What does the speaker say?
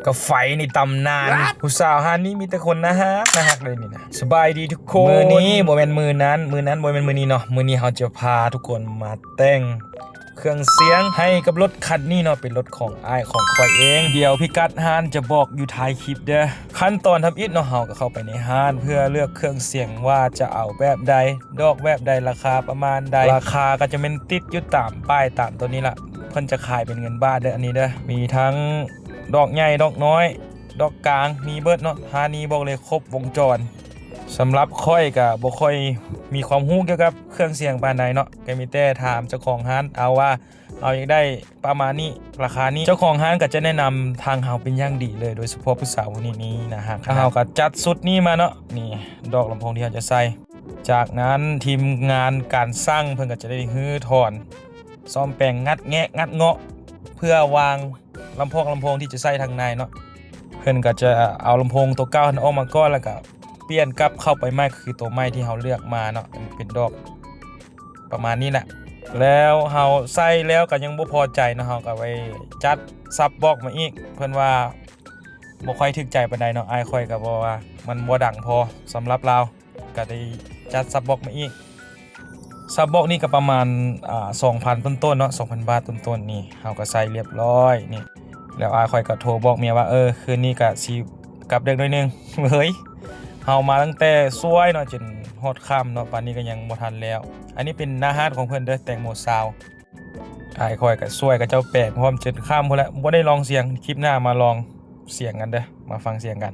ก็ไฟในตำนานผู้สาวฮานี่มีแต่คนนะฮะเลยนี่นะสบายดีทุกคนมือนี้โมเมนต์มือนั้นโมเมนต์มือนี้เนาะมือนี้เราจะพาทุกคนมาแต่งเครื่องเสียงให้กับรถคันนี้เนาะเป็นรถของอ้ายของคอยเองเดี๋ยวพี่กัดฮานจะบอกอยู่ท้ายคลิปเด้อขั้นตอนทำอิฐเนาะเราก็เข้าไปในฮานเพื่อเลือกเครื่องเสียงว่าจะเอาแบบใดดอกแบบใดราคาประมาณใดราคาก็จะเป็นติดอยู่ตามป้ายตามตัวนี้ละเพิ่นจะขายเป็นเงินบาทเด้ออันนี้เด้อมีทั้งดอกใหญ่ดอกน้อยดอกกลางมีเบิดเนาะฮานี้บอกเลยครบวงจรสำหรับค่อยกับบ่ค่อยมีความรู้เกี่ยวกับเครื่องเสียงปานใดเนาะก็มีแต่ถามเจ้าของร้านเอาว่าเอาอยากได้ประมาณนี้ราคานี้เจ้าของร้านก็จะแนะนำทางเฮาเป็นอย่างดีเลยโดยเฉพาะผู้สาวคนนี้นะฮะเฮาก็จัดสุดนี้มาเนาะนี่ดอกลำโพงที่เราจะใส่จากนั้นทีมงานการสร้างเพิ่นก็จะได้ฮื้อถอนซ่อมแปลงงัดแงะงัดเงาะเพื่อวางลำโพงที่จะใส่ทางในเนาะเพิ่นก็จะเอาลำโพงตัวเก่าออกมาก่อนแล้วก็เปลี่ยนกลับเข้าไปไม้คือตัวไม้ที่เราเลือกมาเนาะเป็นดอกประมาณนี้แหละแล้วเราใส่แล้วก็ยังบ่พอใจเนาะเราก็ไปจัดซับบ็อกมาอีกเพิ่นว่าบ่ค่อยถึกใจปานใดเนาะอ้ายค่อยก็บอกว่ามันบ่ดังพอสำหรับเราก็ได้จัดซับบ็อกมาอีกซับบ็อกนี่ก็ประมาณ2,000 ต้นๆเนาะ 2,000 บาทต้นๆนี่เราก็ใส่เรียบร้อยนี่แล้วอ้ายค่อยก็โทรบอกเมียว่าคืนนี้ก็สิกลับดึกหน่อยนึงเฮ้ยเฮามาตั้งแต่สวยเนาะจนฮอดค่ำเนาะป่านนี้ก็ยังบ่ทันแล้วอันนี้เป็นหน้าฮาร์ดของเพิ่นเด้อแตงโมซาวอ้ายค่อยก็สวยกับเจ้าแปลกพร้อมจนค่ำพุ่นแล้วบ่ได้ลองเสียงคลิปหน้ามาลองเสียงกันเด้อมาฟังเสียงกัน